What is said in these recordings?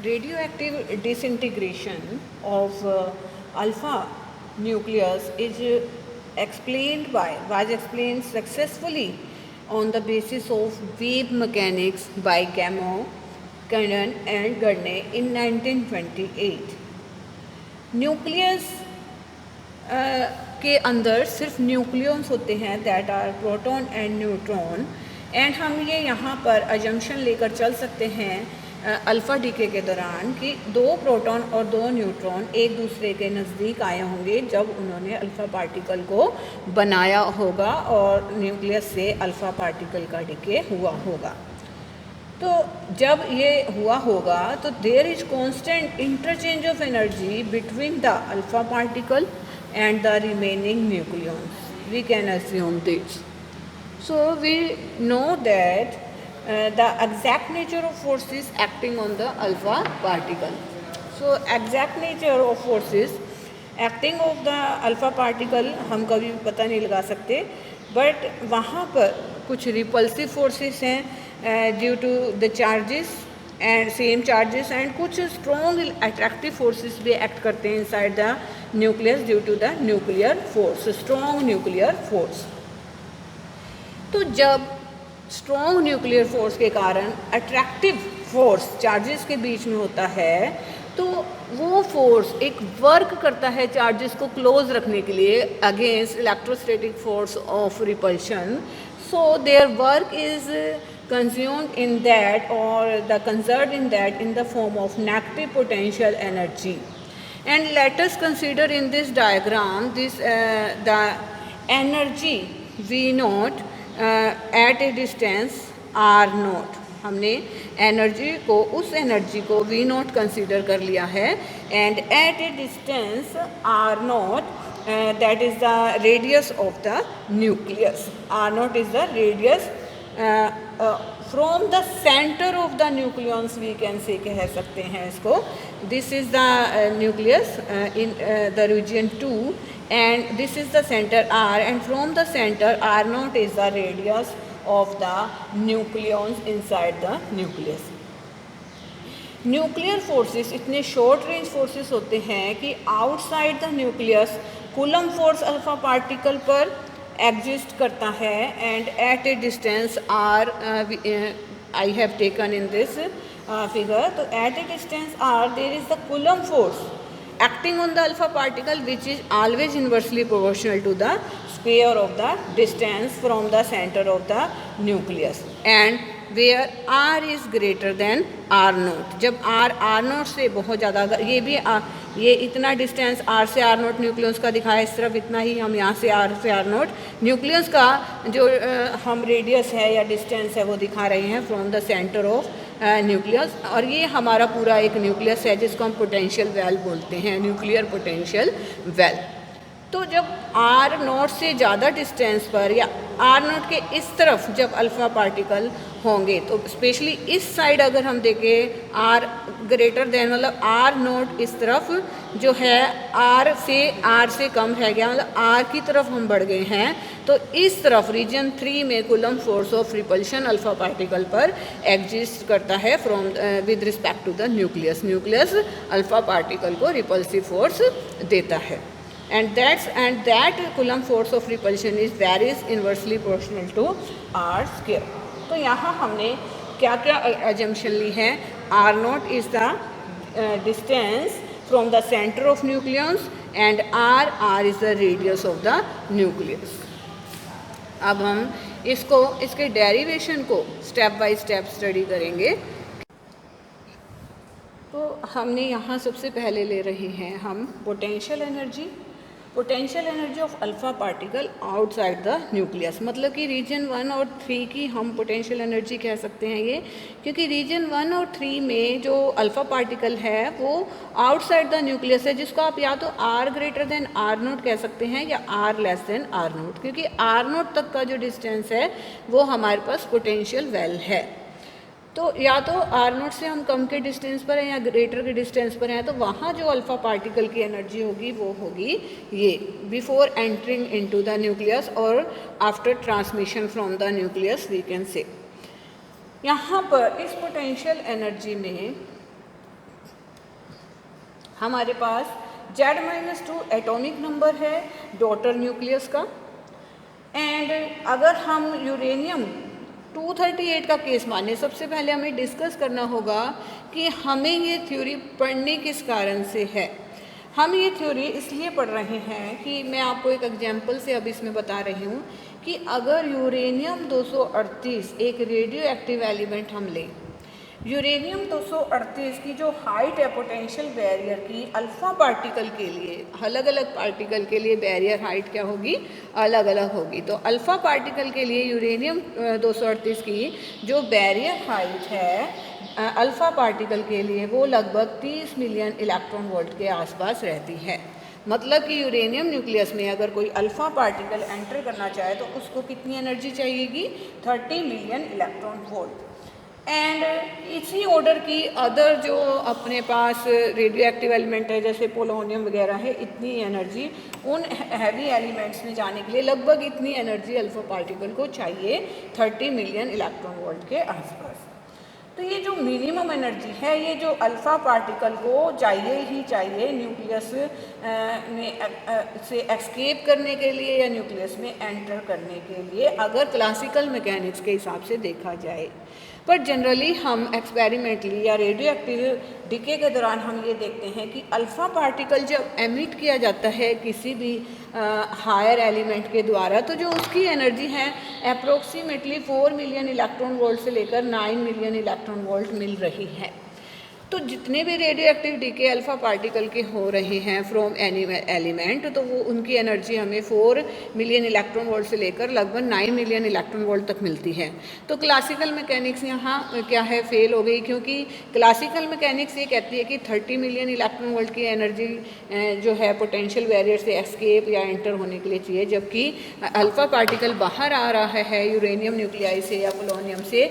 radioactive disintegration of alpha nucleus is was explained successfully on the basis of wave mechanics by Gamow, Cannon and Gurney in 1928. Nucleus के अंदर सिर्फ nucleons होते हैं that are proton and neutron, and हम ये यहाँ पर assumption लेकर चल सकते हैं अल्फ़ा डीके के दौरान कि दो प्रोटॉन और दो न्यूट्रॉन एक दूसरे के नज़दीक आए होंगे जब उन्होंने अल्फ़ा पार्टिकल को बनाया होगा और न्यूक्लियस से अल्फ़ा पार्टिकल का डीके हुआ होगा। तो जब ये हुआ होगा तो there is constant interchange of energy between the alpha particle and the remaining nucleons, we can assume this. So we know that the exact nature of forces acting on the alpha particle. So exact nature of forces acting of the alpha particle हम कभी पता नहीं लगा सकते, but वहाँ पर कुछ repulsive forces हैं due to the charges and same charges, and कुछ स्ट्रॉन्ग अट्रैक्टिव फोर्सेस भी एक्ट करते हैं inside the nucleus due to the nuclear force, strong nuclear force. तो जब स्ट्रॉन्ग न्यूक्लियर फोर्स के कारण अट्रैक्टिव फोर्स चार्जेस के बीच में होता है तो वो फोर्स एक वर्क करता है चार्जेस को क्लोज रखने के लिए against electrostatic force of repulsion. So their work is consumed in that or the conserved in that in the form of negative potential energy. And let us consider in this diagram this the energy V naught at a distance R naught। हमने energy को उस energy को V naught consider कर लिया है, and at a distance R naught that is the radius of the nucleus, R naught is the radius from the centre of the nucleons we can say कह सकते हैं इसको। This is the nucleus in the region 2 and this is the centre R, and from the centre R naught is the radius of the nucleons inside the nucleus. Nuclear forces इतने short range forces होते हैं कि outside the nucleus Coulomb force alpha particle पर exist करता है, and at a distance are I have taken in this figure. तो at a distance R there is the Coulomb force acting on the alpha particle which is always inversely proportional to the square of the distance from the center of the nucleus, and where r is greater than r naught। जब r naught से बहुत ज़्यादा, ये भी ये इतना distance r से r naught nucleus का दिखाया, इस तरफ इतना ही हम यहाँ से r naught न्यूक्लियस का जो हम रेडियस है या डिस्टेंस है वो दिखा रहे हैं from the centre of nucleus. और ये हमारा पूरा एक न्यूक्लियस है जिसको हम पोटेंशियल वेल बोलते हैं, न्यूक्लियर पोटेंशियल वेल। तो जब आर नॉट से ज़्यादा डिस्टेंस पर या आर नॉट के इस तरफ जब अल्फ़ा पार्टिकल होंगे, तो स्पेशली इस साइड अगर हम देखें आर ग्रेटर देन, मतलब आर नॉट इस तरफ जो है आर से कम रह गया, मतलब आर की तरफ हम बढ़ गए हैं, तो इस तरफ रीजन 3 में Coulomb force of repulsion alpha particle पर एग्जिस्ट करता है from with respect to the nucleus. Nucleus alpha particle को रिपल्सिव फोर्स देता है, and that Coulomb force of repulsion is varies inversely proportional to r square। तो यहाँ हमने क्या क्या assumption ली है? r naught is the distance from the center of nucleus and r is the radius of the nucleus। अब हम इसके derivation को स्टेप बाय स्टेप स्टडी करेंगे। तो हमने यहाँ सबसे पहले ले रहे हैं हम potential energy of alpha particle outside the nucleus. मतलब कि रीजन 1 और 3 की हम पोटेंशियल एनर्जी कह सकते हैं ये, क्योंकि रीजन 1 और 3 में जो अल्फ़ा पार्टिकल है वो आउटसाइड द न्यूक्लियस है, जिसको आप या तो R greater than R naught कह सकते हैं या R less than R naught, क्योंकि आर नोट तक का जो डिस्टेंस है वो हमारे पास पोटेंशियल वेल है। तो या तो आर नोट से हम कम के डिस्टेंस पर हैं या ग्रेटर के डिस्टेंस पर हैं, तो वहाँ जो अल्फ़ा पार्टिकल की एनर्जी होगी वो होगी ये before entering into the nucleus और after transmission from the nucleus we can say. यहाँ पर इस पोटेंशियल एनर्जी में हमारे पास Z-2 एटॉमिक नंबर है डॉटर न्यूक्लियस का। एंड अगर हम यूरेनियम 238 का केस माने, सबसे पहले हमें डिस्कस करना होगा कि हमें ये थ्योरी पढ़नी किस कारण से है। हम ये थ्योरी इसलिए पढ़ रहे हैं कि मैं आपको एक एग्जांपल से अब इसमें बता रही हूँ कि अगर यूरेनियम 238 एक रेडियो एक्टिव एलिमेंट हम लें, यूरेनियम 238 की जो हाइट है पोटेंशियल बैरियर की अल्फ़ा पार्टिकल के लिए, अलग अलग पार्टिकल के लिए बैरियर हाइट क्या होगी, अलग अलग होगी। तो अल्फ़ा पार्टिकल के लिए यूरेनियम 238 की जो बैरियर हाइट है अल्फ़ा पार्टिकल के लिए वो लगभग 30 मिलियन इलेक्ट्रॉन वोल्ट के आसपास रहती है। मतलब कि यूरेनियम न्यूक्लियस में अगर कोई अल्फ़ा पार्टिकल एंटर करना चाहे तो उसको कितनी एनर्जी चाहिएगी, 30 मिलियन इलेक्ट्रॉन वोल्ट। एंड इसी ऑर्डर की अदर जो अपने पास रेडियो एक्टिव एलिमेंट है जैसे पोलोनियम वगैरह है, इतनी एनर्जी उन हैवी एलिमेंट्स में जाने के लिए लगभग इतनी एनर्जी अल्फ़ा पार्टिकल को चाहिए 30 मिलियन इलेक्ट्रॉन वोल्ट के आसपास। तो ये जो मिनिमम एनर्जी है ये जो अल्फ़ा पार्टिकल को चाहिए ही चाहिए न्यूक्लियस में से एस्केप करने के लिए या न्यूक्लियस में एंटर करने के लिए, अगर क्लासिकल मैकेनिक्स के हिसाब से देखा जाए। पर जनरली हम एक्सपेरिमेंटली या रेडियो एक्टिव डिके के दौरान हम ये देखते हैं कि अल्फ़ा पार्टिकल जब एमिट किया जाता है किसी भी हायर एलिमेंट के द्वारा, तो जो उसकी एनर्जी है अप्रोक्सीमेटली 4 मिलियन इलेक्ट्रॉन वोल्ट से लेकर 9 मिलियन इलेक्ट्रॉन वोल्ट मिल रही है। तो जितने भी radioactive decay alpha particle के हो रहे हैं फ्रॉम एनी एलिमेंट, तो वो उनकी एनर्जी हमें 4 मिलियन इलेक्ट्रॉन वोल्ट से लेकर लगभग 9 मिलियन इलेक्ट्रॉन वोल्ट तक मिलती है। तो क्लासिकल मैकेनिक्स यहाँ क्या है, फेल हो गई, क्योंकि क्लासिकल मैकेनिक्स ये कहती है कि 30 मिलियन इलेक्ट्रॉन वोल्ट की एनर्जी जो है पोटेंशियल बैरियर से एस्केप या एंटर होने के लिए चाहिए, जबकि अल्फ़ा पार्टिकल बाहर आ रहा है यूरेनियम न्यूक्लियाई से या पोलोनियम से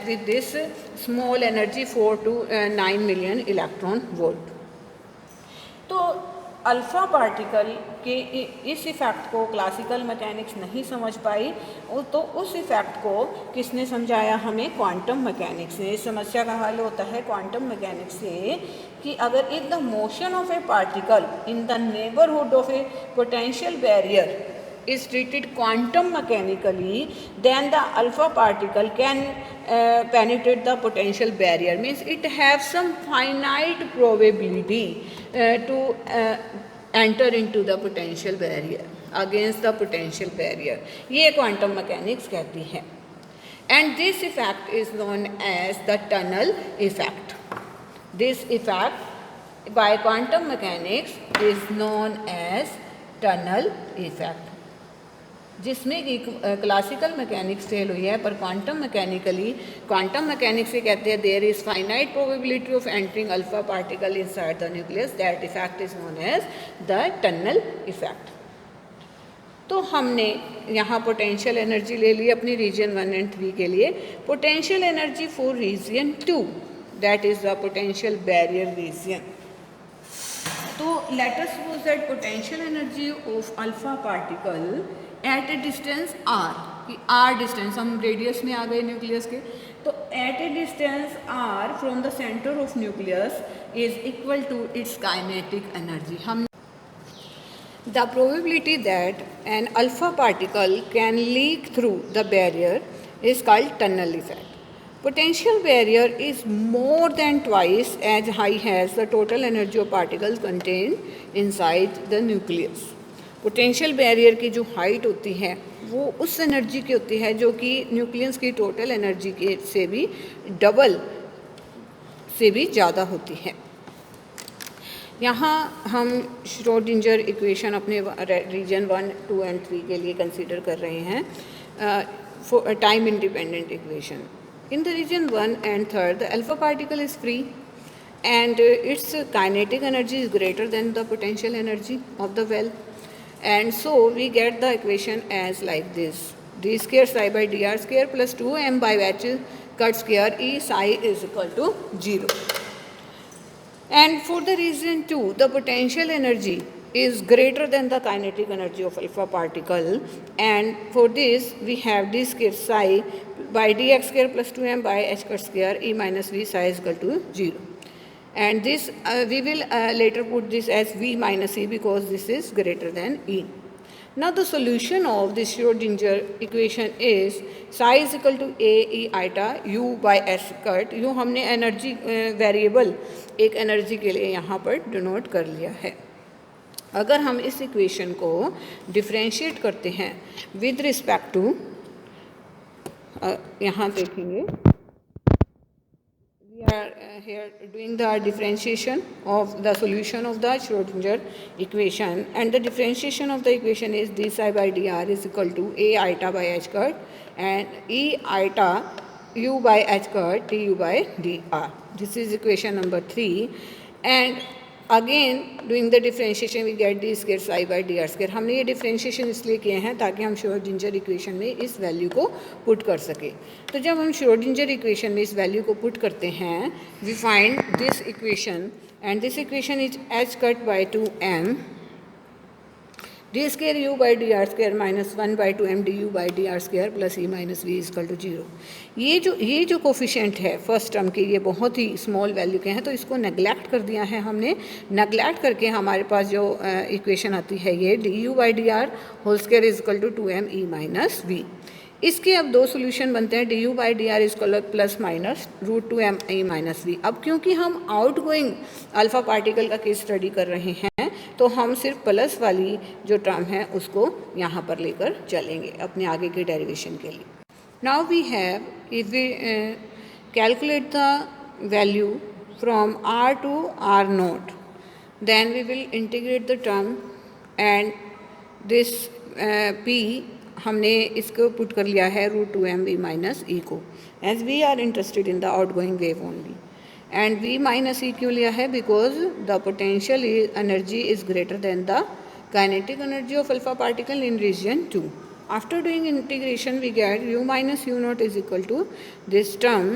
with this small energy 4 to 9 million electron volt. तो अल्फ़ा पार्टिकल के इस इफ़ेक्ट को क्लासिकल मैकेनिक्स नहीं समझ पाई, तो उस इफ़ेक्ट को किसने समझाया हमें, क्वांटम मैकेनिक्स ने। इस समस्या का हल होता है क्वांटम मैकेनिक्स से कि अगर if the motion of A particle in the neighbourhood of A potential barrier is treated quantum mechanically, then the alpha particle can penetrate the potential barrier, means it have some finite probability to enter into the potential barrier, against the potential barrier, ये quantum mechanics कहती है। And this effect is known as the tunnel effect. This effect by quantum mechanics is known as tunnel effect, जिसमें कि classical mechanics fail हुई है, पर quantum mechanics से कहते हैं there is finite probability of entering alpha particle inside the nucleus, that effect is known as the tunnel effect. तो हमने यहाँ पोटेंशियल एनर्जी ले ली अपनी रीजन 1 and 3 के लिए। Potential energy for region 2, that is the potential barrier region. तो let us suppose that potential energy of alpha particle at a distance R, कि R distance, हम रेडियस में आ गए न्यूक्लियस के, तो at a distance R from the centre of nucleus is equal to its kinetic energy. हम the probability that an alpha particle can leak through the barrier is called tunnel effect. Potential barrier is more than twice as high as the total energy of particles contained inside the nucleus. Potential barrier की जो height होती है वो उस energy की होती है जो कि न्यूक्लियस की टोटल एनर्जी के से भी डबल से भी ज़्यादा होती है। यहाँ हम श्रोडिंजर इक्वेशन अपने रीजन 1, 2 and 3 के लिए कंसीडर कर रहे हैं, time independent equation. In the region 1 and 3, the alpha particle is free and its kinetic energy is greater than the potential energy of the well, and so we get the equation as like this: d square psi by dr square plus 2m by h cut square E psi is equal to 0. And for the region 2, the potential energy is greater than the kinetic energy of alpha particle, and for this we have d square psi by dx square plus 2m by h cut square E minus v psi is equal to 0. and this we will later put this as V minus E because this is greater than E. Now the solution of this Schrodinger equation is psi is equal to A E iota U by S cut. U हमने energy variable एक energy के लिए यहाँ पर denote कर लिया है. अगर हम इस इक्वेशन को डिफ्रेंशिएट करते हैं विद रिस्पेक्ट टू, यहाँ देखेंगे, we are here doing the differentiation of the solution of the Schrodinger equation, and the differentiation of the equation is d psi by dr is equal to a iota by h cut and e iota u by h cut du by dr. This is equation number 3, and again doing the differentiation we get D square psi by D R square. हमने ये differentiation इसलिए किए हैं ताकि हम Schrödinger equation में इस value को पुट कर सके. तो जब हम श्रोडिंजर इक्वेशन में इस वैल्यू को पुट करते हैं, we find this equation, and this equation is H cut by 2m D square U by D R square minus 1 by 2m D U by D R square plus E minus V equal to 0. ये जो coefficient है first term के, ये बहुत ही small value के हैं, तो इसको नेगलेक्ट कर दिया है हमने. नेगलेक्ट करके हमारे पास जो इक्वेशन आती है ये D U by D R whole square equal to 2m E minus V. इसके अब दो सोल्यूशन बनते हैं, D U by D R equal plus minus root 2m E minus V. अब क्योंकि हम आउट गोइंग अल्फा पार्टिकल का case study कर रहे हैं, तो हम सिर्फ प्लस वाली जो टर्म है उसको यहाँ पर लेकर चलेंगे अपने आगे के डेरिवेशन के लिए. Now we have, if we calculate the value from r to r naught, then we will integrate the term and this p हमने इसको पुट कर लिया है root 2m v minus E को, as we are interested in the out going wave only. And v minus E क्यों लिया है? Because the potential energy is greater than the kinetic energy of alpha particle in region 2. After doing integration we get u minus u not is equal to this term,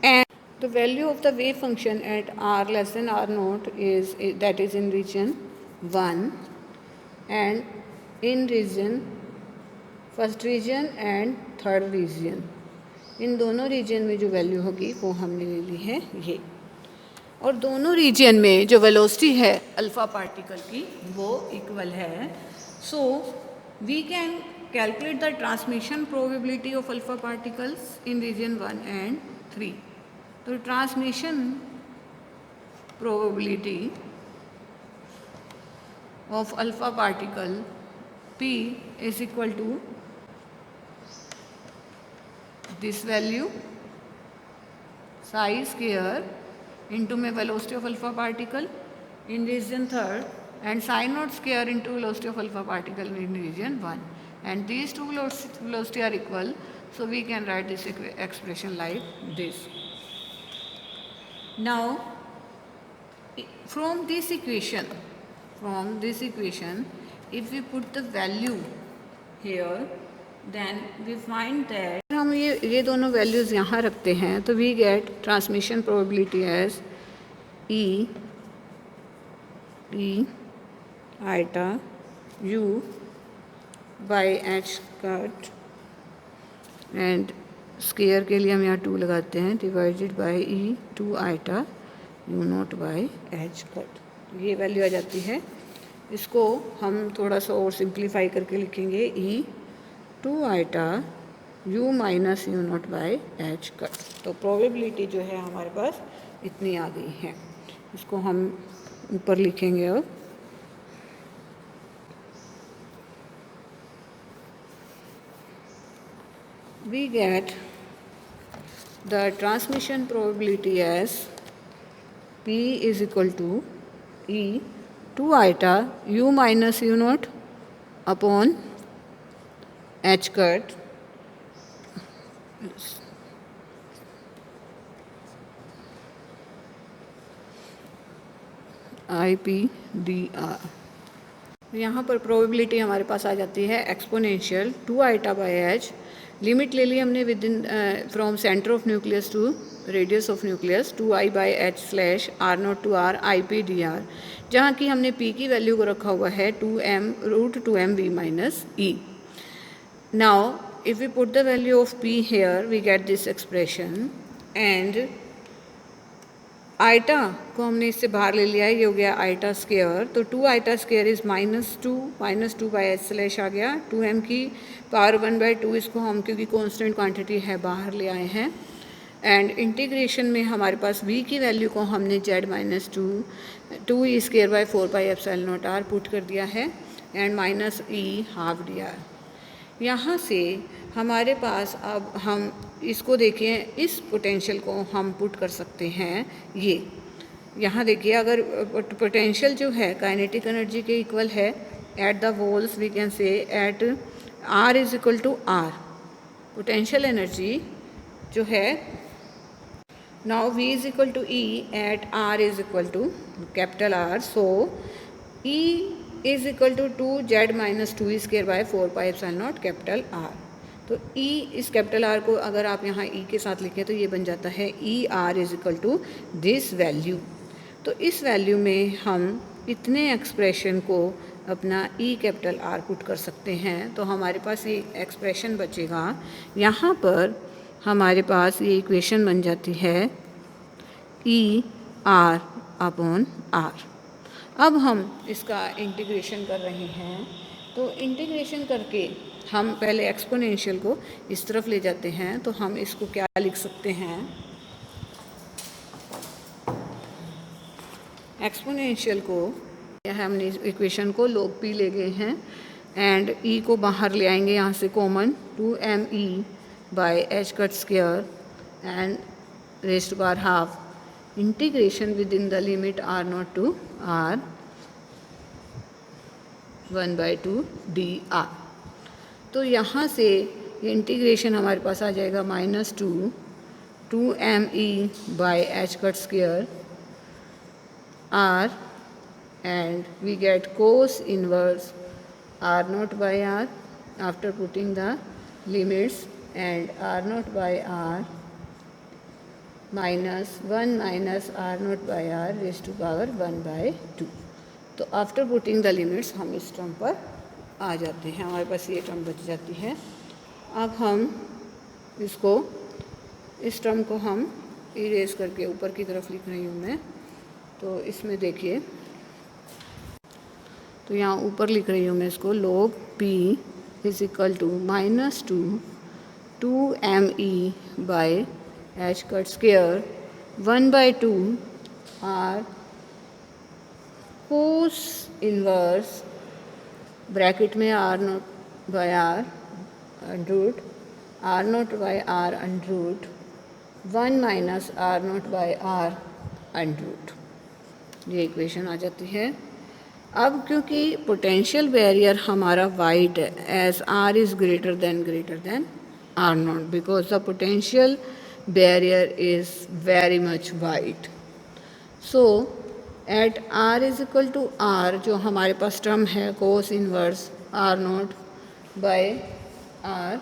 and the value of the wave function at r less than r not is that is in region 1 and in region first region and third region. इन दोनों region में जो value होगी वो हमने ले ली है ये, और दोनों रीजन में जो वेलोसिटी है अल्फा पार्टिकल की वो इक्वल है. So we can calculate the transmission probability of alpha particles in region 1 and 3. तो transmission probability of alpha particle p is equal to this value psi square into my velocity of alpha particle in region 3rd and psi naught square into velocity of alpha particle in region 1, and these two velocity are equal, so we can write this expression like this. Now from this equation if we put the value here, then we find that हम ये दोनों values यहाँ रखते हैं तो we get transmission probability as E iota u by h cut, and square के लिए हम यहाँ 2 लगाते हैं, divided by E 2 iota u naught by h cut. ये वैल्यू आ जाती है. इसको हम थोड़ा सा और सिंप्लीफाई करके लिखेंगे E 2 iota u minus u not by h cut. तो प्रोबेबिलिटी जो है हमारे पास इतनी आ गई है. इसको हम ऊपर लिखेंगे. अब we get the transmission probability as P is equal to E 2 iota u minus u naught upon h cut I P D R. यहाँ पर प्रोबेबिलिटी हमारे पास आ जाती है exponential 2 iota by H. Limit ले ली हमने within from centre of nucleus to radius of nucleus 2i by H slash R naught to R I P D R, जहाँ की हमने p की वैल्यू को रखा हुआ है 2m root 2m v minus e. Now if we put the value of p here we get this expression, and iota को हमने इससे बाहर ले लिया है, ये हो गया आइटा स्क्वायर। तो 2 eta square is -2 by H slash आ गया। 2m की पावर 1/2 इसको हम क्योंकि कांस्टेंट क्वांटिटी है बाहर ले आए हैं। एंड इंटीग्रेशन में हमारे पास v की वैल्यू को हमने z-2 E square by 4πε0r put कर दिया है and minus e half D R. यहाँ से हमारे पास अब हम इसको देखें, इस पोटेंशियल को हम पुट कर सकते हैं ये। यहाँ देखिए, अगर पोटेंशियल जो है काइनेटिक एनर्जी के इक्वल है at the walls, we can say at r is equal to r। Potential energy जो है now v is equal to e at r is equal to capital R। So e is equal to 2z-2 square by 4πε0 capital R। तो e इस capital R को अगर आप यहाँ e के साथ लिखें तो ये बन जाता है e r is equal to this value. तो इस वैल्यू में हम इतने एक्सप्रेशन को अपना e कैपिटल R पुट कर सकते हैं। तो हमारे पास ये एक्सप्रेशन बचेगा, यहाँ पर हमारे पास ये इक्वेशन बन जाती है e r अपॉन r। अब हम इसका इंटीग्रेशन कर रहे हैं, तो इंटीग्रेशन करके हम पहले एक्सपोनेंशियल को इस तरफ ले जाते हैं। तो हम इसको क्या लिख सकते हैं, एक्सपोनेंशियल को हमने इक्वेशन को log p ले गए हैं एंड e को बाहर ले आएंगे यहाँ से common, 2me by H cut square and raise to power half integration within the limit r0 to r 1/2 dr। तो यहाँ से ये इंटीग्रेशन हमारे पास आ जाएगा -2me by H cut square r and we get cos inverse r0 by r after putting the limits and r0 by r -1 minus r0 by r raise to power 1/2। तो after putting the limits हम इस term पर आ जाते हैं, हमारे पास ये term बच जाती है। अब हम इसको, इस टर्म को हम इरेज करके ऊपर की तरफ लिख रही हूँ मैं। तो इसमें देखिए, तो यहाँ ऊपर लिख रही हूँ मैं इसको, log p is equal to -2me by H cut square 1/2 r cos inverse bracket में r0 by r under root r0 by r under root 1 minus r0 by r under root. ये इक्वेशन आ जाती है। अब क्योंकि पोटेंशियल बैरियर हमारा वाइड है as r is greater than r0, because the potential barrier is very much wide. So at r is equal to r, जो हमारे पास टर्म है कोस इनवर्स r0 बाय r,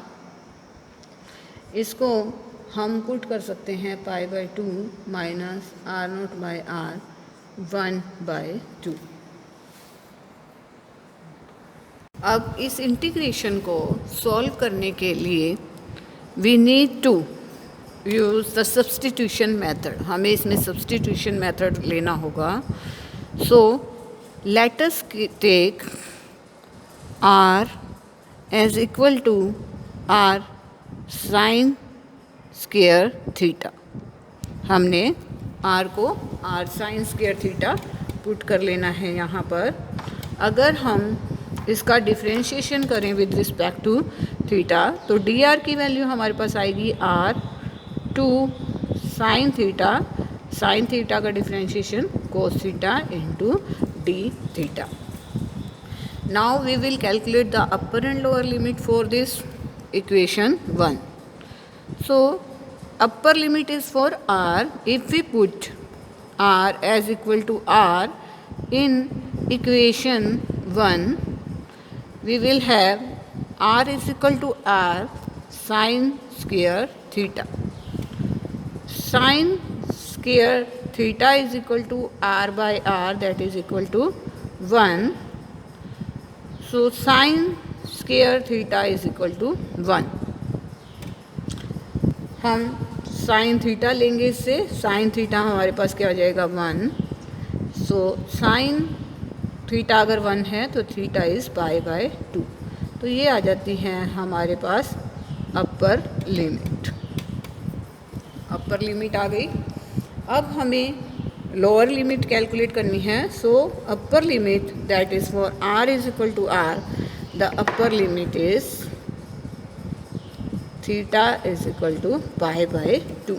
इसको हम पुट कर सकते हैं π/2 माइनस r0 बाय r 1/2। अब इस इंटीग्रेशन को सॉल्व करने के लिए we need to use the substitution method, हमें इसमें सब्सटीट्यूशन मेथड लेना होगा। So let us take r as equal to r sine square theta. हमने r को r sine square theta put कर लेना है यहाँ पर। अगर हम इसका डिफ्रेंशिएशन करें विद रिस्पेक्ट टू थीटा, तो dr की वैल्यू हमारे पास आएगी r 2 साइन थीटा का differentiation cos theta into D theta. Now we will calculate the upper and lower limit for this equation 1. So upper limit is for r. If we put r as equal to r in equation 1, we will have r is equal to r sin square theta. Sin square theta is equal to r by r, that is equal to 1. So sin square theta is equal to 1. हम sine theta लेंगे इससे, sine theta हमारे पास क्या हो जाएगा 1। So sine theta अगर 1 है तो थीटा इज़ पाई बाय 2। तो ये आ जाती है हमारे पास अपर लिमिट। अपर लिमिट आ गई। अब हमें लोअर लिमिट कैलकुलेट करनी है। So upper limit that is for r is equal to r, the upper limit is theta is equal to pi by 2.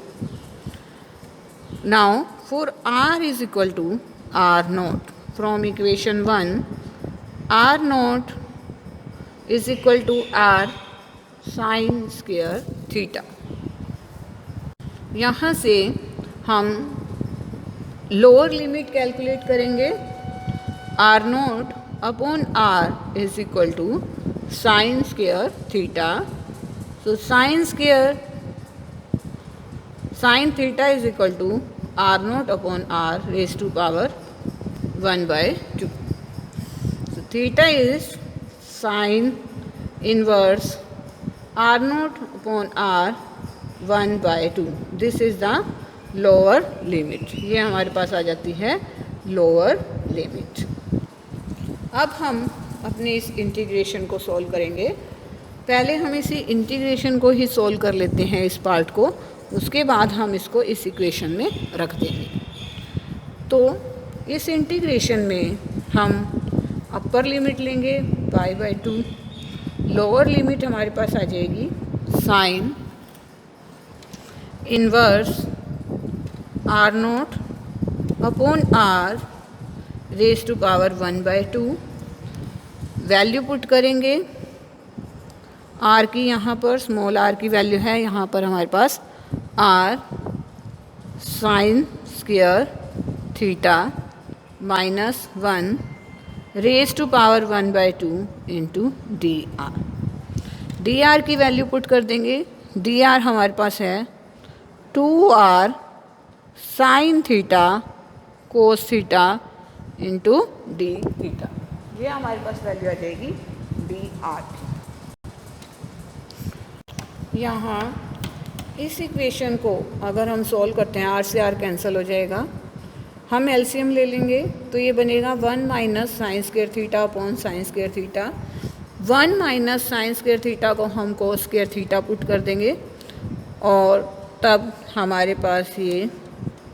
Now for r is equal to r naught, from equation 1 r naught is equal to r sin square theta। यहाँ से हम lower limit calculate करेंगे। r naught upon r is equal to sine square theta. So sin theta is equal to r naught upon r raised to power 1 by 2. So theta is sin inverse r naught upon r 1 by 2. This is the lower limit. ये हमारे पास आ जाती है lower limit। अब हम अपने इस इंटीग्रेशन को सॉल्व करेंगे। पहले हम इसी इंटीग्रेशन को ही सॉल्व कर लेते हैं, इस पार्ट को, उसके बाद हम इसको इस इक्वेशन में रख देंगे। तो इस इंटीग्रेशन में हम अपर लिमिट लेंगे पाई बाय 2, लोअर लिमिट हमारे पास आ जाएगी sine inverse r naught upon r raise to power 1 by 2। Value put करेंगे, r की यहाँ पर स्मॉल r की वैल्यू है यहाँ पर हमारे पास r sine square theta minus 1 raise to power 1 by 2 into D R की वैल्यू पुट कर देंगे। डी आर हमारे पास है 2r sine theta cos theta into D theta. ये हमारे पास वैल्यू आ जाएगी डी आर की। यहाँ इस इक्वेशन को अगर हम सॉल्व करते हैं, r से r कैंसिल हो जाएगा, हम एलसीएम ले लेंगे तो ये बनेगा 1 minus sine square theta upon sine square theta. 1 minus sine square theta को हम कोस स्क्वायर थीटा पुट कर देंगे और तब हमारे पास ये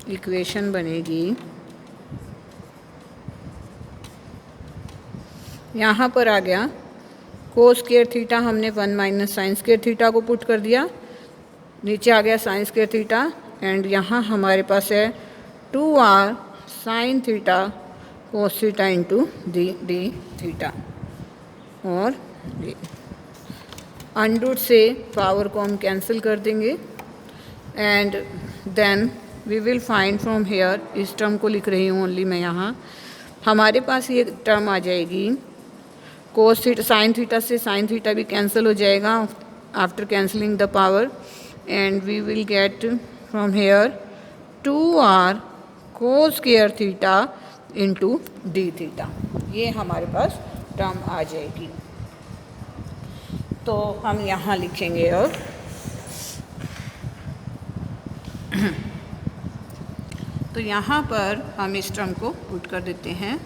इक्वेशन बनेगी। यहाँ पर आ गया कोस स्क्वायर थीटा, हमने 1 माइनस साइन स्क्वायर थीटा को पुट कर दिया, नीचे आ गया साइन स्क्वायर थीटा एंड यहाँ हमारे पास है 2r sine theta cos theta into D theta. और अंडर से पावर को हम कैंसिल कर देंगे and then we will find from here, इस टर्म को लिख रही हूँ ओनली मैं यहाँ, हमारे पास ये टर्म आ जाएगी कोस थीटा, साइन थीटा से साइन थीटा भी कैंसिल हो जाएगा after cancelling the power and we will get from here 2r cos square theta into D theta. ये हमारे पास टर्म आ जाएगी। तो हम यहाँ लिखेंगे और तो यहाँ पर हम इस टर्म को पुट कर देते हैं,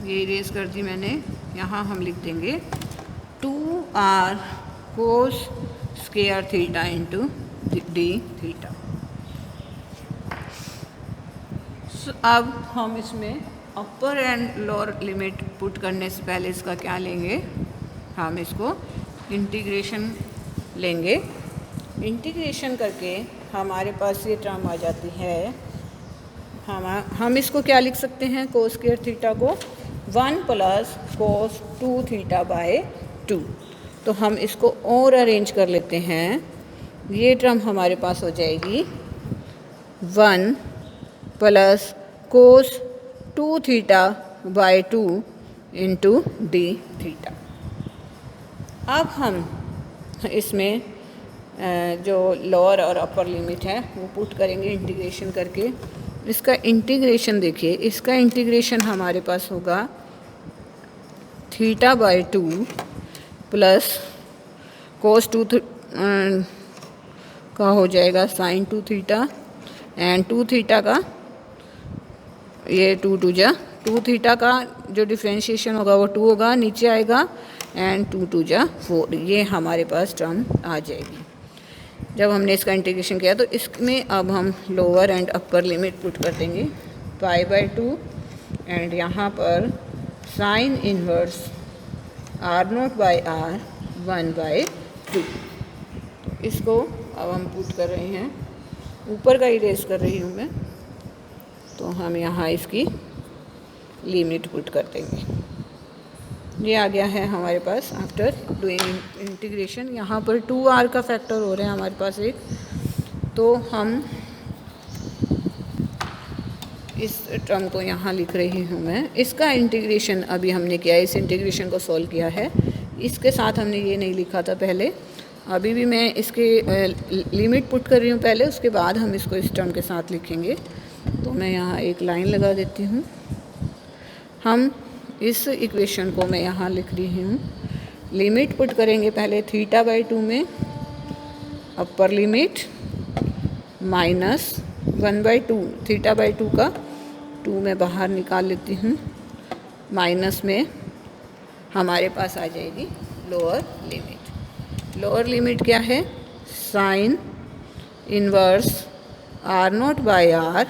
ये इरेज कर दी मैंने। यहाँ हम लिख देंगे 2r cos square theta into D theta. अब हम इसमें अपर एंड लोअर लिमिट पुट करने से पहले इसका क्या लेंगे, हम इसको इंटीग्रेशन लेंगे। इंटीग्रेशन करके हमारे पास ये टर्म आ जाती है, हम इसको क्या लिख सकते हैं, कोस स्क्वायर थीटा को 1 प्लस कोस 2 थीटा बाय 2। तो हम इसको और अरेंज कर लेते हैं। ये टर्म हमारे पास हो जाएगी 1 plus cos 2 theta by 2 into D theta. अब हम इसमें जो लोअर और अपर लिमिट है वो पुट करेंगे इंटीग्रेशन करके। इसका इंटीग्रेशन देखिए, इसका इंटीग्रेशन हमारे पास होगा थीटा बाय 2 प्लस का हो जाएगा साइन 2 थीटा, एंड 2 थीटा का ये 2 थीटा का जो डिफ्रेंशिएशन होगा वो 2 होगा, नीचे आएगा, एंड 2 4, ये हमारे पास टर्म आ जाएगी। जब हमने इसका इंटीग्रेशन किया तो इसमें अब हम lower and upper limit put कर देंगे π/2, एंड यहाँ पर साइन इनवर्स r0/r 1/2। इसको अब हम पुट कर रहे हैं, ऊपर का इरेज कर रही हूँ मैं, तो हम यहाँ इसकी लिमिट पुट कर देंगे। ये आ गया है हमारे पास आफ्टर डूइंग इंटीग्रेशन। यहाँ पर 2r का फैक्टर हो रहा है हमारे पास एक, तो हम इस टर्म को यहाँ लिख रही हूँ मैं। इसका इंटीग्रेशन अभी हमने किया है, इस इंटीग्रेशन को सॉल्व किया है, इसके साथ हमने ये नहीं लिखा था पहले। अभी भी मैं इसके लिमिट पुट कर रही हूँ पहले, उसके बाद हम इसको इस टर्म के साथ लिखेंगे। तो मैं यहाँ एक लाइन लगा देती हूँ। हम इस इक्वेशन को मैं यहाँ लिख रही हूँ, लिमिट पुट करेंगे पहले θ/2 में, अपर लिमिट माइनस 1/2, θ/2 का 2 मैं बाहर निकाल लेती हूँ, माइनस में हमारे पास आ जाएगी लोअर लिमिट। लोअर लिमिट क्या है? Sign inverse r0/r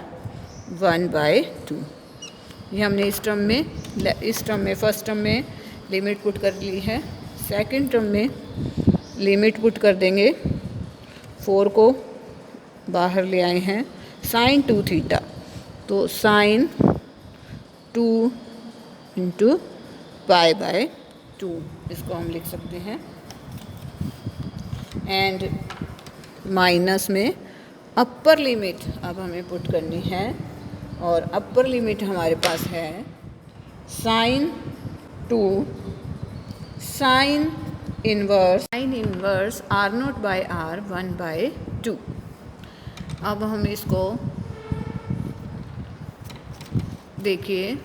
1/2। ये हमने इस टर्म में फर्स्ट टर्म में लिमिट पुट कर ली है। सेकंड टर्म में लिमिट पुट कर देंगे, 4 को बाहर ले आए हैं, साइन 2 थीटा, तो साइन 2 इंटू π/2 इसको हम लिख सकते हैं, एंड माइनस में अपर लिमिट अब हमें पुट करनी है, और अपर लिमिट हमारे पास है साइन 2 साइन इनवर्स r0/r 1/2। अब हम इसको देखिए,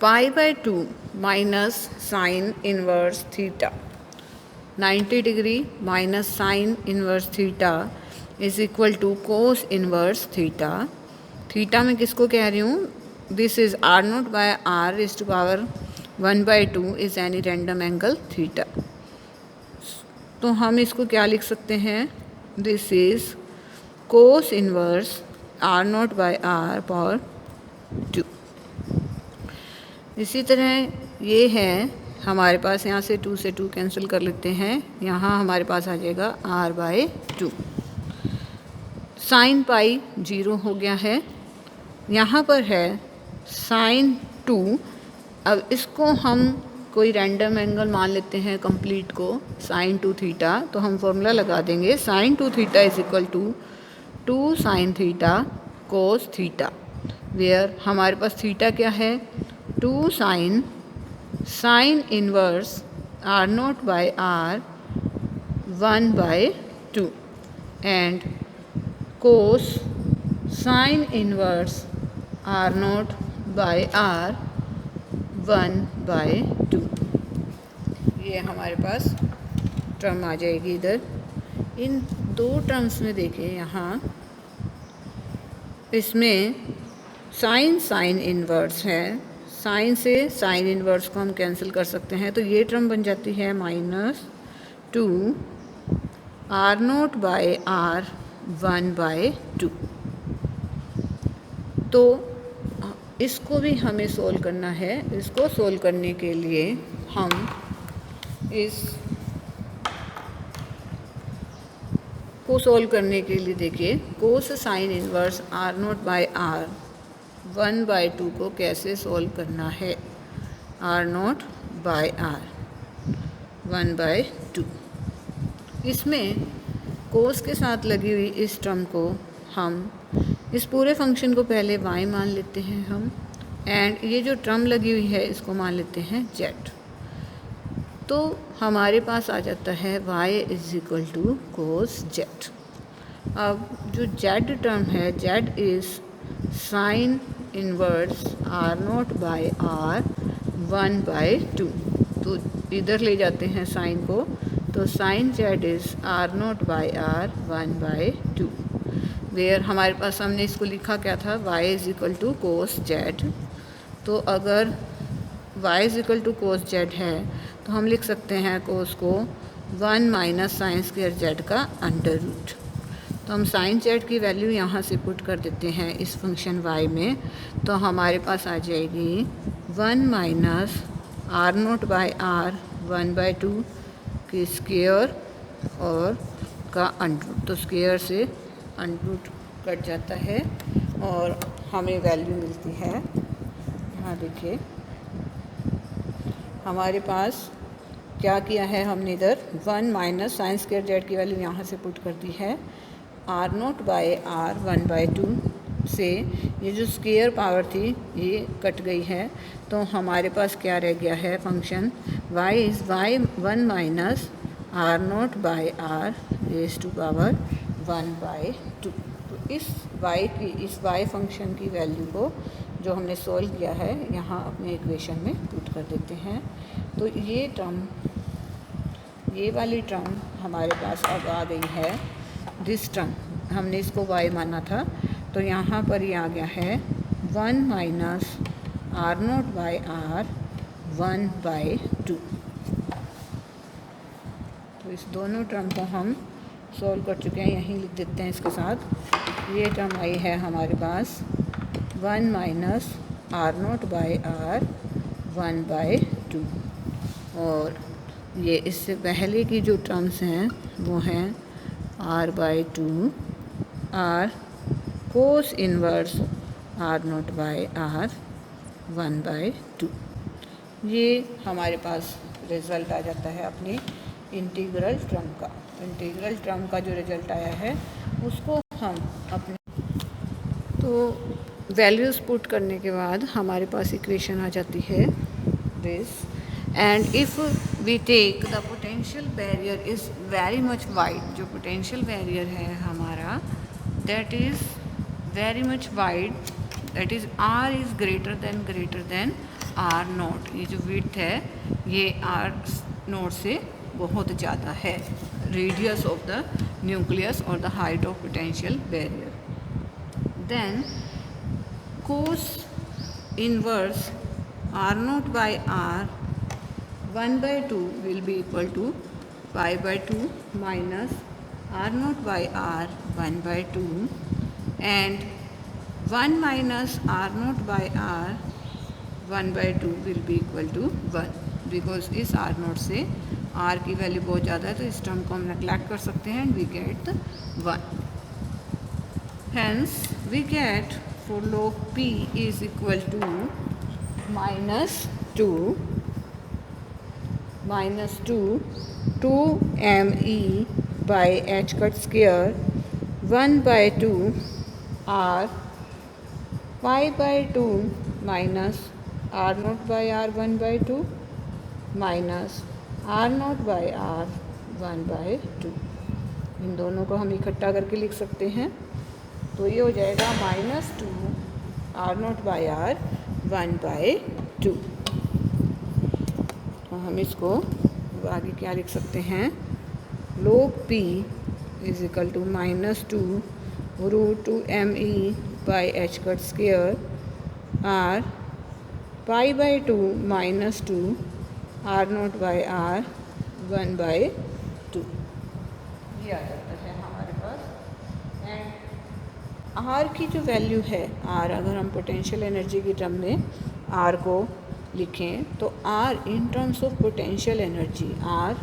π/2 minus sine inverse theta, 90 degree minus sine inverse theta is equal to cos inverse theta. Theta में किसको कह रही हूँ? This is r0/r is to power 1/2 is any random angle theta. तो हम इसको क्या लिख सकते हैं? This is cos inverse r0/r power 2। इसी तरह ये है हमारे पास, यहाँ से 2 से 2 कैंसिल कर लेते हैं, यहाँ हमारे पास आ जाएगा r/2। साइन पाई 0 हो गया है, यहाँ पर है साइन 2। अब इसको हम कोई रैंडम एंगल मान लेते हैं कंप्लीट को, साइन 2 थीटा, तो हम फॉर्मूला लगा देंगे, sine 2 theta is equal to 2 sine theta cos theta, where हमारे पास थीटा क्या है? 2 sine inverse r0/r 1/2 and cos sine inverse r0/r 1/2। ये हमारे पास टर्म आ जाएगी इधर। इन दो टर्म्स में देखिए, यहाँ इसमें साइन इनवर्स है, साइन से साइन इनवर्स को हम कैंसिल कर सकते हैं, तो ये टर्म बन जाती है -2 r0/r 1/2। तो इसको भी हमें सोल्व करना है। इसको सोल्व करने के लिए हम इस को सोल्व करने के लिए देखिए, कोस साइन इनवर्स r0/r 1/2 को कैसे सोल्व करना है। r0/r 1/2, इसमें कोस के साथ लगी हुई इस टर्म को हम इस पूरे फंक्शन को पहले y मान लेते हैं हम, एंड ये जो टर्म लगी हुई है इसको मान लेते हैं z। तो हमारे पास आ जाता है y is equal to cos z। अब जो z टर्म है, z is sine inverse r0/r 1/2। तो इधर ले जाते हैं साइन को, तो sine Z is R naught by R 1/2, where हमारे पास हमने इसको लिखा क्या था, y is equal to cos Z. तो अगर y is equal to cos Z है तो हम लिख सकते हैं कोस को 1 माइनस साइन स्क्वायर जेड का अंडर रूट। तो हम साइन जेड की वैल्यू यहाँ से पुट कर देते हैं इस फंक्शन y में, तो हमारे पास आ जाएगी 1 minus R naught by R 1/2 की स्क्वायर और का अंडर रूट। तो स्क्वायर से अंडर रूट कट जाता है और हमें वैल्यू मिलती है, यहाँ देखिए हमारे पास क्या किया है हमने इधर 1 माइनस साइन स्क्वायर जेड की वैल्यू यहाँ से पुट कर दी है, आर नोट बाई आर 1/2 से ये जो स्क्वायर पावर थी ये कट गई है, तो हमारे पास क्या रह गया है function y is y 1 minus R naught by R raise to power 1/2। तो इस y फंक्शन की वैल्यू को जो हमने सोल्व किया है यहाँ अपने इक्वेशन में पुट कर देते हैं। तो ये वाली टर्म हमारे पास अब आ गई है, दिस टर्म हमने इसको y माना था, तो यहाँ पर ये आ गया है 1 minus R naught by R 1/2। तो इस दोनों टर्म को हम सॉल्व कर चुके हैं, यहीं लिख देते हैं इसके साथ। ये टर्म आई है हमारे पास 1 minus R naught by R 1/2, और ये इससे पहले की जो टर्म्स हैं वो हैं r/2 r cos inverse R naught by R 1/2। ये हमारे पास रिज़ल्ट आ जाता है अपने इंटीग्रल टर्म का। इंटीग्रल टर्म का जो रिज़ल्ट आया है उसको हम अपने तो वैल्यूज़ पुट करने के बाद हमारे पास इक्वेशन आ जाती है this, and if we take the potential barrier is very much wide, जो पोटेंशियल बैरियर है हमारा that is very much wide, that is r is greater than r naught. ये जो विड्थ है ये r नोट से बहुत ज़्यादा है, रेडियस ऑफ द न्यूक्लियस और the height of potential barrier. Then cos inverse r naught by r 1/2 will be equal to pi/2 minus r naught by r 1/2, and 1 minus r naught by r 1/2 will be equal to 1, because इस r naught से r की value बहुत ज़्यादा है तो इस term को हम नेग्लेक्ट कर सकते हैं and we get 1। Hence we get for log p is equal to minus 2 me by h cut square 1/2 r pi/2 minus r naught by r 1/2 minus r naught by r 1/2। इन दोनों को हम इकट्ठा करके लिख सकते हैं, तो ये हो जाएगा -2 r naught by r 1/2। तो हम इसको आगे क्या लिख सकते हैं, log p is equal to -2 √2me by h cut square r pi/2 -2 r naught by r 1/2। ये आ जाता है हमारे पास। एंड r की जो वैल्यू है, r अगर हम पोटेंशियल एनर्जी की टर्म में r को लिखें तो r in terms of potential energy, r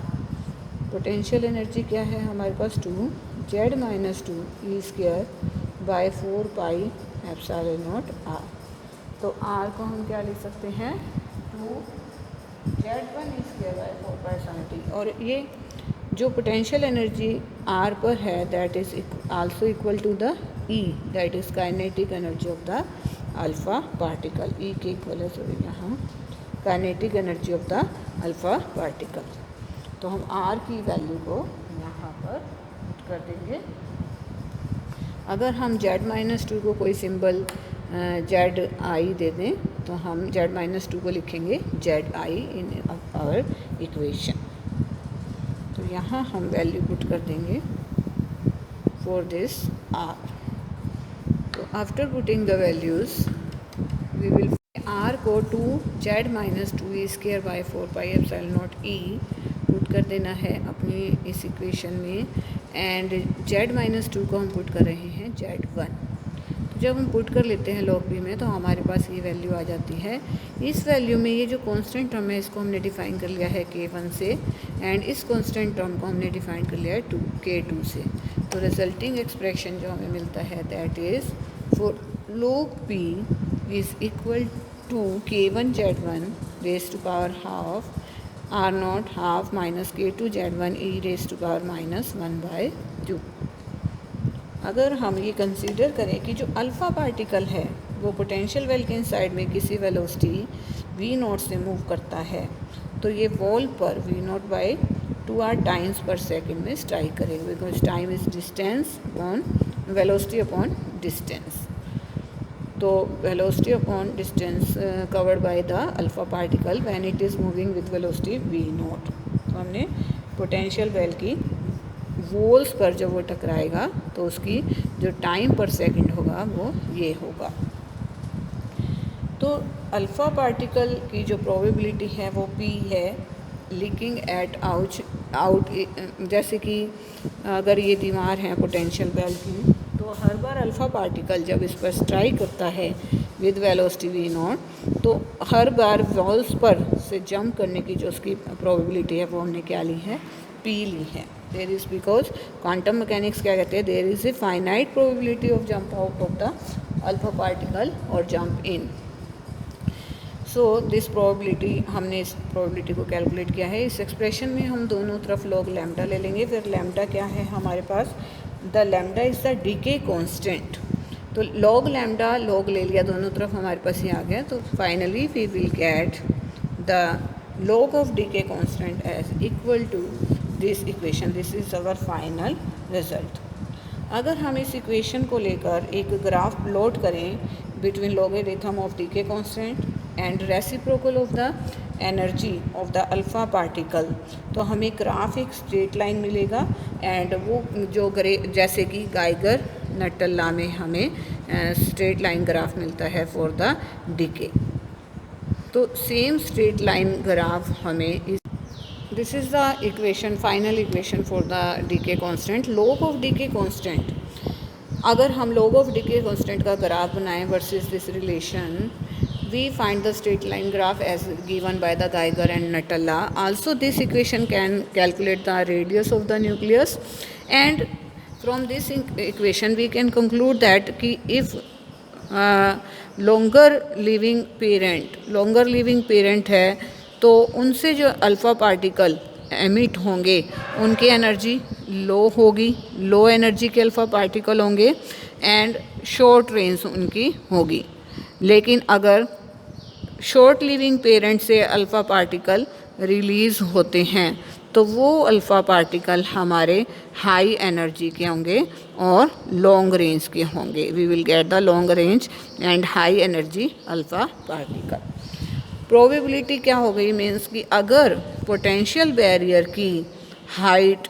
potential energy क्या है हमारे पास 2z-2 e² / 4πε0 r। तो r को हम क्या लिख सकते हैं 2z1 e² / 4πε0t, और ये जो पोटेंशियल एनर्जी r पर है that is also equal to the e, that is kinetic energy of the alpha particle. e के इक्वल है, सॉरी यहाँ kinetic energy of the alpha particle. तो हम r की वैल्यू को यहाँ पर पुट कर देंगे। अगर हम z-2 को कोई सिंबल zi दे दें तो हम z-2 को लिखेंगे zi इन आवर इक्वेशन। तो यहाँ हम वैल्यू पुट कर देंगे फॉर दिस आर। तो after putting the values we will R को 2z-2e²/4πε0e पुट कर देना है अपनी इस इक्वेशन में, एंड z-2 को हम पुट कर रहे हैं z1। तो जब हम पुट कर लेते हैं log p में तो हमारे पास ये वैल्यू आ जाती है। इस वैल्यू में ये जो कांस्टेंट टर्म है इसको हमने डिफ़ाइन कर लिया है k1 से, एंड इस कांस्टेंट टर्म को हमने डिफ़ाइन कर लिया है k2 से। तो रिजल्टिंग एक्सप्रेशन जो हमें मिलता है that is for log p is equal to k1 z1 raise to power half r0 half minus k2 z1 e raise to power -1/2। अगर हम ये कंसीडर करें कि जो अल्फ़ा पार्टिकल है वो पोटेंशियल वेल के इनसाइड में किसी वेलोसिटी v0 से मूव करता है, तो ये वॉल पर v0/2r टाइम्स पर सेकेंड में स्ट्राइक करेगा, because time is distance upon velocity upon distance. तो velocity upon distance covered by the alpha particle when it is moving with velocity v0। तो हमने पोटेंशियल वेल की वोल्स पर जब वो टकराएगा तो उसकी जो टाइम पर सेकंड होगा वो ये होगा। तो अल्फ़ा पार्टिकल की जो प्रोबेबिलिटी है वो p है लीकिंग एट आउट। जैसे कि अगर ये दीवार है पोटेंशियल वेल की, तो हर बार अल्फ़ा पार्टिकल जब इस पर स्ट्राइक करता है विद वेलोसिटी v0, तो हर बार वॉल्स पर से जंप करने की जो उसकी प्रोबेबिलिटी है वो हमने क्या ली है, p ली है। There is, because quantum mechanics क्या कहते हैं, there is a finite probability of jump out of the alpha particle और jump in. So this probability, हमने इस प्रोबेबिलिटी को कैलकुलेट किया है। इस एक्सप्रेशन में हम दोनों तरफ log लैम्डा ले लेंगे। फिर लैम्डा क्या है हमारे पास, the lambda is the decay constant. तो log लैम्डा log ले लिया, दोनों तरफ हमारे पास ये आ गया। तो finally we will get the log of decay constant as equal to this equation. This is our final result. अगर हम इस इक्वेशन को लेकर एक ग्राफ प्लॉट करें between logarithm of decay constant and reciprocal of the energy of the alpha particle, तो हमें graph एक स्ट्रेट लाइन मिलेगा। एंड वो जो जैसे कि गाइगर नटल्ला में हमें स्ट्रेट लाइन ग्राफ मिलता है फॉर द डीके, तो सेम स्ट्रेट लाइन ग्राफ हमें this is the equation, final equation for the decay constant. log of decay constant, अगर हम log ऑफ डीके कांस्टेंट का ग्राफ बनाएं versus this relation, we find the straight line graph as given by the Geiger and Nutella. Also this equation can calculate the radius of the nucleus, and from this equation we can conclude that कि if longer living parent है तो उनसे जो alpha particle emit होंगे उनकी energy low होगी, low energy के alpha particle होंगे एंड शॉर्ट रेंज उनकी होगी। लेकिन अगर शॉर्ट लिविंग पेरेंट से अल्फ़ा पार्टिकल रिलीज़ होते हैं तो वो अल्फ़ा पार्टिकल हमारे हाई एनर्जी के होंगे और लॉन्ग रेंज के होंगे। We will get the long range and high energy alpha particle. Probability क्या हो गई, मीन्स कि अगर पोटेंशियल बैरियर की हाइट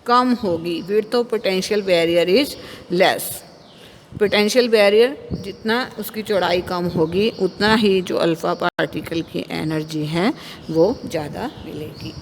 कम होगी, width of potential barrier is less, potential barrier जितना उसकी चौड़ाई कम होगी उतना ही जो अल्फ़ा पार्टिकल की एनर्जी है वो ज़्यादा मिलेगी।